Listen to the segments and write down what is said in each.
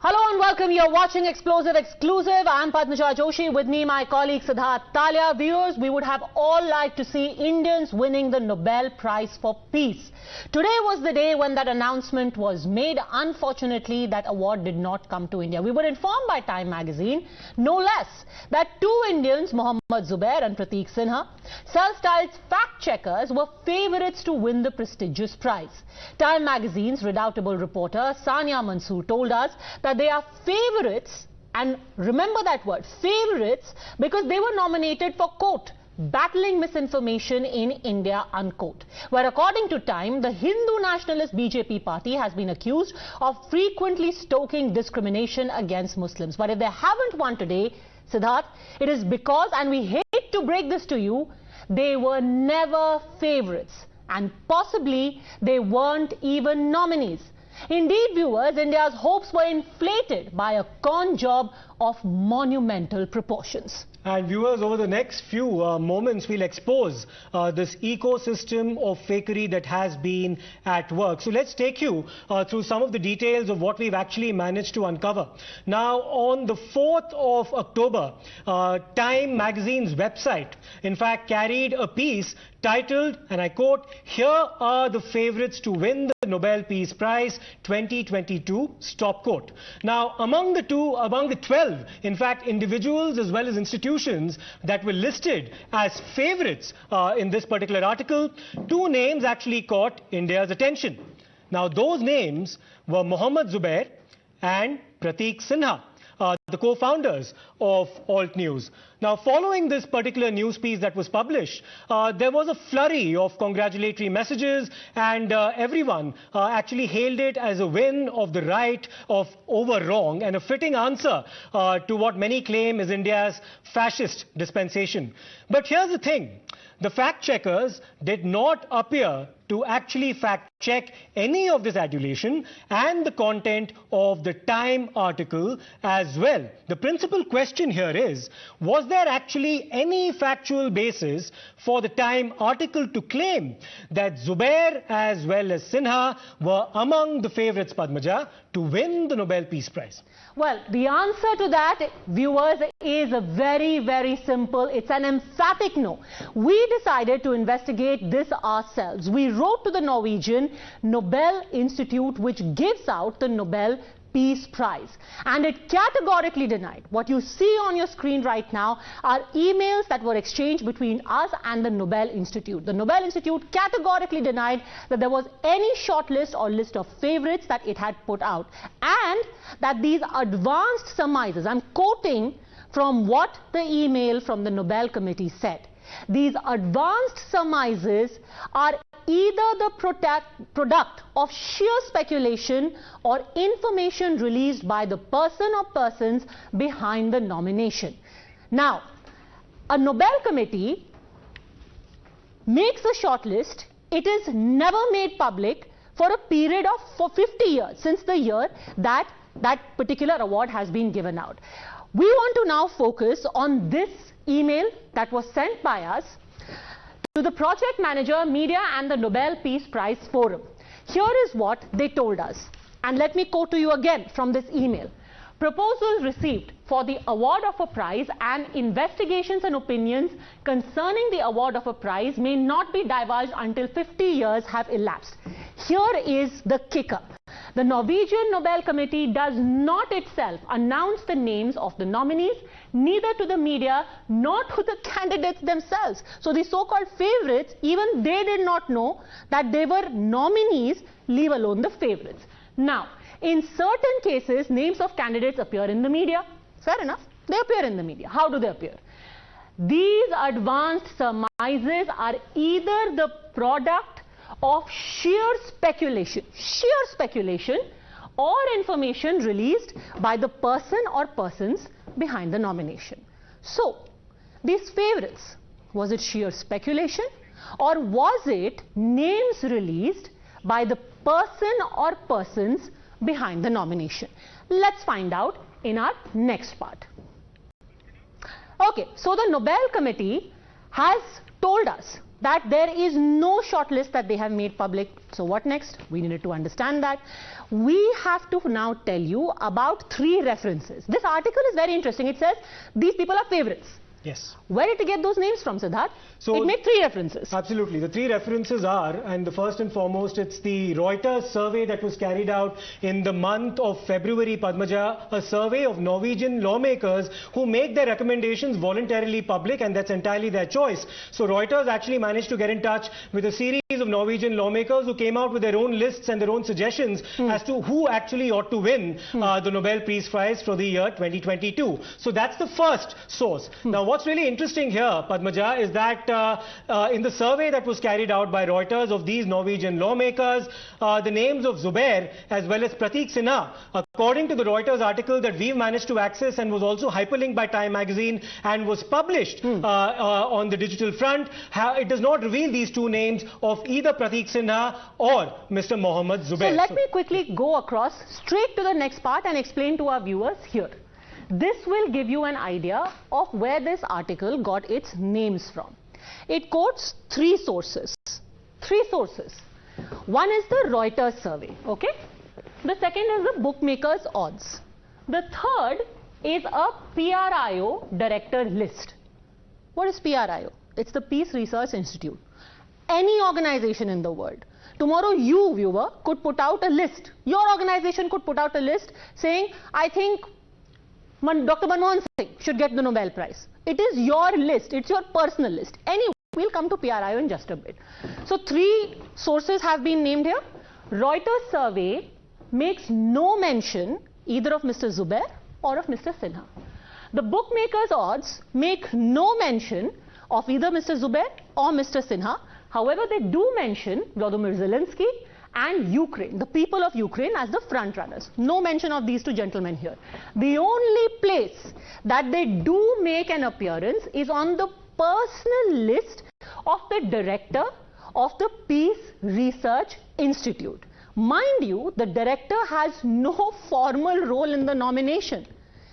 Hello and welcome. You're watching Explosive Exclusive. I'm Padmaja Joshi. With me, my colleague Siddharth Talia. Viewers, we would have all liked to see Indians winning the Nobel Prize for Peace. Today was the day when that announcement was made. Unfortunately, that award did not come to India. We were informed by Time magazine, no less, that two Indians, Zubair and Prateek Sinha, self-styled fact-checkers, were favourites to win the prestigious prize. Time magazine's redoubtable reporter Sania Mansoor told us that they are favourites, and remember that word, favourites, because they were nominated for, quote, battling misinformation in India, unquote, where according to Time, the Hindu nationalist BJP party has been accused of frequently stoking discrimination against Muslims. But if they haven't won today, Siddharth, it is because, and we hate to break this to you, they were never favourites, and possibly they weren't even nominees. Indeed, viewers, India's hopes were inflated by a con job of monumental proportions. And viewers, over the next few moments, we'll expose this ecosystem of fakery that has been at work. So let's take you through some of the details of what we've actually managed to uncover. Now, on the 4th of October, Time magazine's website, in fact, carried a piece titled, and I quote, "Here are the favourites to win the Nobel Peace Prize 2022, stop quote." Now, among the 12, in fact, individuals as well as institutions that were listed as favourites in this particular article, two names actually caught India's attention. Now, those names were Zubair and Prateek Sinha, the co-founders of Alt News. Now, following this particular news piece that was published, there was a flurry of congratulatory messages, and everyone actually hailed it as a win of the right over wrong, and a fitting answer to what many claim is India's fascist dispensation. But here's the thing. The fact-checkers did not appear to actually fact-check any of this adulation and the content of the Time article as well. The principal question here is, was there actually any factual basis for the Time article to claim that Zubair as well as Sinha were among the favourites, Padmaja, to win the Nobel Peace Prize? Well, the answer to that, viewers, is very, very simple. It's an emphatic no. We decided to investigate this ourselves. We wrote to the Norwegian Nobel Institute, which gives out the Nobel Peace Prize, and it categorically denied. What you see on your screen right now are emails that were exchanged between us and the Nobel Institute. The Nobel Institute categorically denied that there was any shortlist or list of favourites that it had put out, and that these advanced surmises, I'm quoting from what the email from the Nobel Committee said, these advanced surmises are either the product of sheer speculation or information released by the person or persons behind the nomination. Now, a Nobel Committee makes a shortlist. It is never made public for a period of 50 years, since the year that that particular award has been given out. We want to now focus on this email that was sent by us to the project manager, media and the Nobel Peace Prize Forum. Here is what they told us, and let me quote to you again from this email. Proposals received for the award of a prize and investigations and opinions concerning the award of a prize may not be divulged until 50 years have elapsed. Here is the kicker. The Norwegian Nobel Committee does not itself announce the names of the nominees, neither to the media nor to the candidates themselves. So the so-called favourites, even they did not know that they were nominees, leave alone the favourites. Now, in certain cases, names of candidates appear in the media. Fair enough, they appear in the media. How do they appear? These advanced surmises are either the product of sheer speculation or information released by the person or persons behind the nomination. So, these favourites, was it sheer speculation or was it names released by the person or persons behind the nomination? Let's find out in our next part. Okay, so the Nobel Committee has told us that there is no shortlist that they have made public. So what next? We needed to understand that. We have to now tell you about 3 references. This article is very interesting. It says these people are favorites. Yes. Where did it get those names from, Siddharth? So it made 3 references. Absolutely. The 3 references are, and the first and foremost, it's the Reuters survey that was carried out in the month of February, Padmaja, a survey of Norwegian lawmakers who make their recommendations voluntarily public, and that's entirely their choice. So Reuters actually managed to get in touch with a series of Norwegian lawmakers who came out with their own lists and their own suggestions as to who actually ought to win the Nobel Peace Prize for the year 2022. So that's the first source. Now, what's really interesting here, Padmaja, is that in the survey that was carried out by Reuters of these Norwegian lawmakers, the names of Zubair as well as Pratik Sinha, according to the Reuters article that we've managed to access and was also hyperlinked by Time magazine and was published on the digital front, it does not reveal these 2 names of either Pratik Sinha or Mr. Mohammad Zubair. So let me quickly go across straight to the next part and explain to our viewers here. This will give you an idea of where this article got its names from. It quotes 3 sources. 3 sources. One is the Reuters survey, okay? The second is the bookmakers' odds. The third is a PRIO director list. What is PRIO? It's the Peace Research Institute. Any organization in the world. Tomorrow you, viewer, could put out a list. Your organization could put out a list saying, I think Dr. Manmohan Singh should get the Nobel Prize. It is your list. It's your personal list. Anyway, we'll come to PRIO in just a bit. So 3 sources have been named here. Reuters survey makes no mention either of Mr. Zubair or of Mr. Sinha. The bookmakers' odds make no mention of either Mr. Zubair or Mr. Sinha. However, they do mention Volodymyr Zelensky and Ukraine, the people of Ukraine, as the front runners. No mention of these 2 gentlemen here. The only place that they do make an appearance is on the personal list of the director of the Peace Research Institute. Mind you, the director has no formal role in the nomination.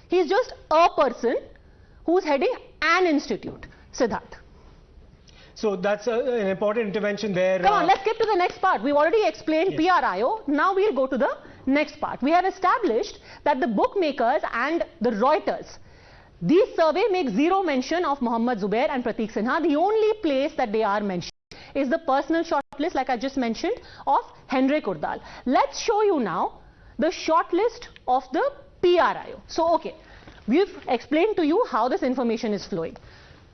He is just a person who's heading an institute. Siddharth. So that's an important intervention there. Come on, let's get to the next part. We've already explained PRIO. Now we'll go to the next part. We have established that the bookmakers and the Reuters, these survey make 0 mention of Mohammad Zubair and Pratik Sinha. The only place that they are mentioned is the personal shortlist, like I just mentioned, of Henrik Urdal. Let's show you now the shortlist of the PRIO. So, okay, we've explained to you how this information is flowing.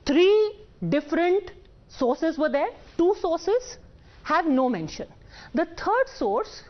3 different sources were there. 2 sources have no mention. The third source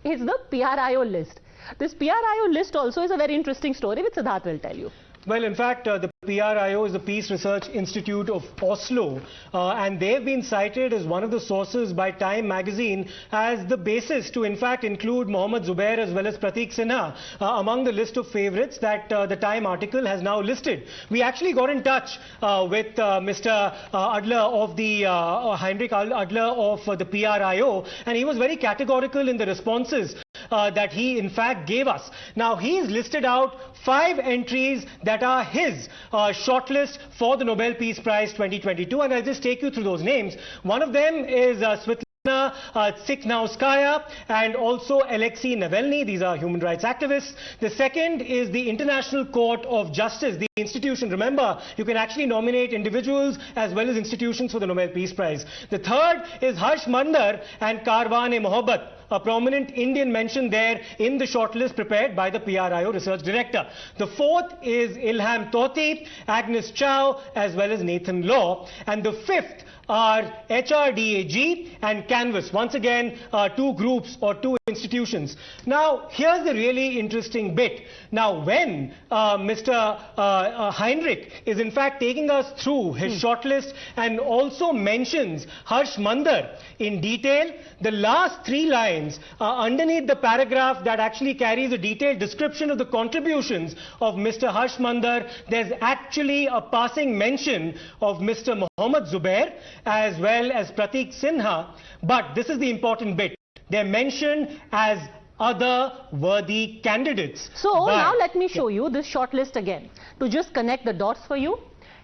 is the PRIO list. This PRIO list also is a very interesting story which Siddharth will tell you. Well, in fact, the PRIO is the Peace Research Institute of Oslo, and they've been cited as one of the sources by Time magazine as the basis to, in fact, include Mohammad Zubair as well as Pratik Sinha among the list of favorites that the Time article has now listed. We actually got in touch with Mr. Adler of the Heinrich Adler of the PRIO, and he was very categorical in the responses that he in fact gave us. Now he's listed out 5 entries that are his shortlist for the Nobel Peace Prize 2022, and I'll just take you through those names. One of them is Svetlana Tsikhanouskaya and also Alexei Navalny. These are human rights activists. The second is the International Court of Justice, the institution. Remember, you can actually nominate individuals as well as institutions for the Nobel Peace Prize. The third is Harsh Mandar and Karwan-e-Mohabbat, a prominent Indian mention there in the shortlist prepared by the PRIO research director. The fourth is Ilham Tohti, Agnes Chow, as well as Nathan Law. And the fifth are HRDAG and Canvas. Once again, 2 groups or 2 institutions. Now, here's the really interesting bit. Now, when Mr. Heinrich is in fact taking us through his shortlist and also mentions Harsh Mandar in detail, the last 3 lines underneath the paragraph that actually carries a detailed description of the contributions of Mr. Harsh Mandar, there's actually a passing mention of Mr. Mohammad Zubair as well as Pratik Sinha, but this is the important bit. They're mentioned as other worthy candidates. So now let me show you this shortlist again to just connect the dots for you.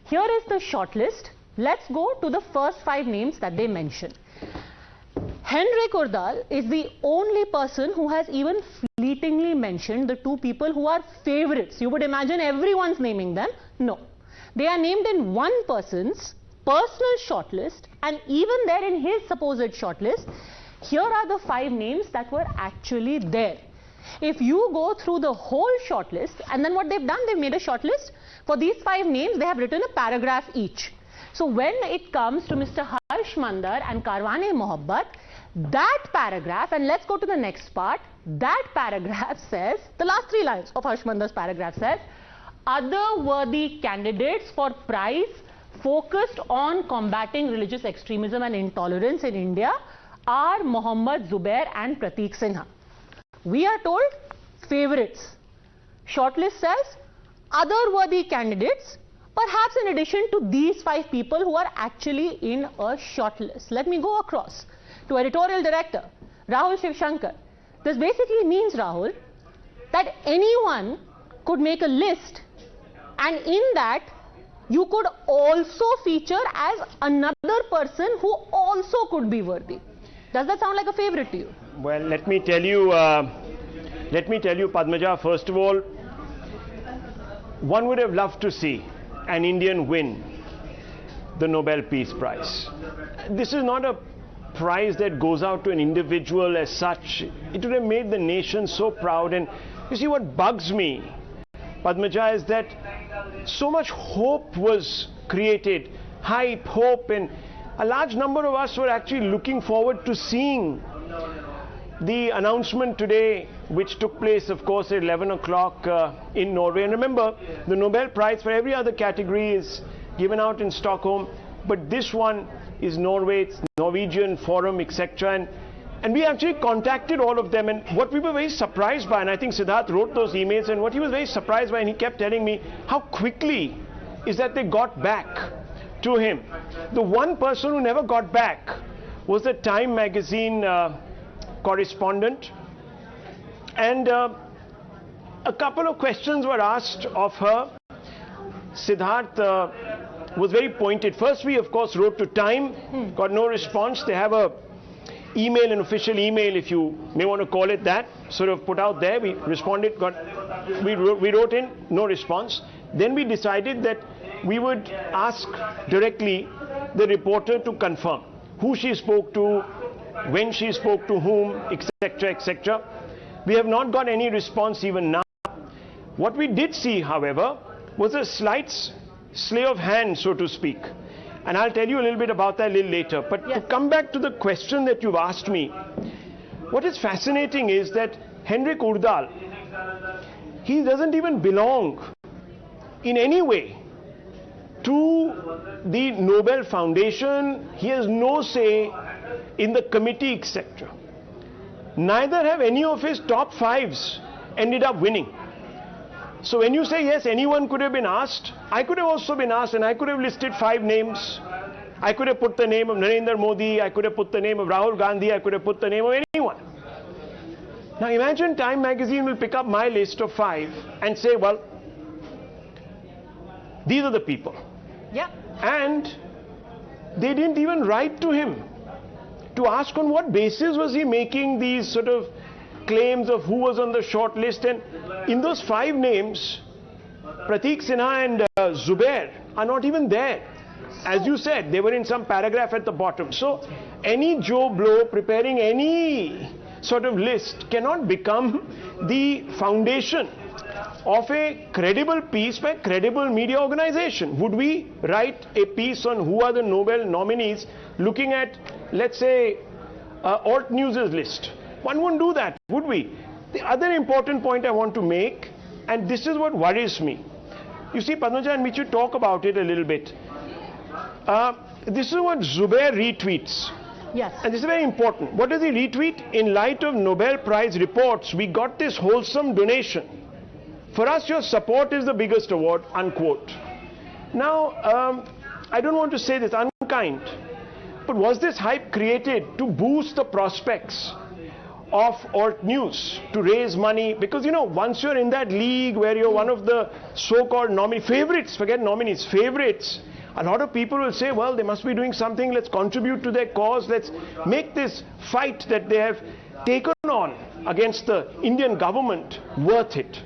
Here is the shortlist Let's go to the first 5 names that they mention. Henrik Urdal is the only person who has even fleetingly mentioned the 2 people who are favorites. You would imagine everyone's naming them. No. They are named in one person's personal shortlist, and even there in his supposed shortlist, here are the 5 names that were actually there. If you go through the whole shortlist, and then what they've done, they've made a shortlist. For these 5 names, they have written a paragraph each. So when it comes to Mr. Harsh Mandar and Karwane Mohabbat, that paragraph, and let's go to the next part, that paragraph says, the last 3 lines of Harsh Mandar's paragraph says, other worthy candidates for prize focused on combating religious extremism and intolerance in India are Mohammad Zubair and Prateek Sinha. We are told favorites. Shortlist says other worthy candidates, perhaps in addition to these 5 people who are actually in a shortlist. Let me go across to editorial director Rahul Shivshankar. This basically means, Rahul, that anyone could make a list, and in that you could also feature as another person who also could be worthy. Does that sound like a favorite to you? Well, let me tell you, Padmaja, first of all, one would have loved to see an Indian win the Nobel Peace Prize. This is not a prize that goes out to an individual as such. It would have made the nation so proud. And you see, what bugs me, Padmaja, is that so much hope was created, hype, hope, and a large number of us were actually looking forward to seeing the announcement today, which took place, of course, at 11 o'clock in Norway. And remember, the Nobel Prize for every other category is given out in Stockholm, but this one is Norway, it's Norwegian Forum, etc. And we actually contacted all of them, and what we were very surprised by, and I think Siddharth wrote those emails, and what he was very surprised by, and he kept telling me how quickly is that they got back to him. The one person who never got back was the Time magazine correspondent, and a couple of questions were asked of her. Siddharth was very pointed. First, we of course wrote to Time, got no response. They have a email, an official email, if you may want to call it that, sort of put out there. We responded, we wrote in, no response. Then we decided that we would ask directly the reporter to confirm who she spoke to, when she spoke to whom, etc., etc. We have not got any response even now. What we did see, however, was a slight slay of hand, so to speak. And I'll tell you a little bit about that a little later. But to come back to the question that you've asked me, what is fascinating is that Henrik Urdal, he doesn't even belong in any way to the Nobel Foundation. He has no say in the committee, etc. Neither have any of his top 5s ended up winning. So when you say, yes, anyone could have been asked, I could have also been asked, and I could have listed 5 names. I could have put the name of Narendra Modi, I could have put the name of Rahul Gandhi, I could have put the name of anyone. Now imagine Time magazine will pick up my list of 5 and say, well, these are the people. Yeah. And they didn't even write to him to ask on what basis was he making these sort of claims of who was on the short list. And in those 5 names, Prateek Sinha and Zubair are not even there. As you said, they were in some paragraph at the bottom. So any Joe Blow preparing any sort of list cannot become the foundation of a credible piece by a credible media organization. Would we write a piece on who are the Nobel nominees looking at, let's say, Alt News's list? One wouldn't do that, would we? The other important point I want to make, and this is what worries me. You see, Padmaja, and we should talk about it a little bit. This is what Zubair retweets. Yes. And this is very important. What does he retweet? In light of Nobel Prize reports, we got this wholesome donation. For us, your support is the biggest award, unquote. Now, I don't want to say this unkind, but was this hype created to boost the prospects of Alt News, to raise money? Because, you know, once you're in that league where you're one of the so-called favorites, forget nominees, favorites, a lot of people will say, well, they must be doing something, let's contribute to their cause, let's make this fight that they have taken on against the Indian government worth it.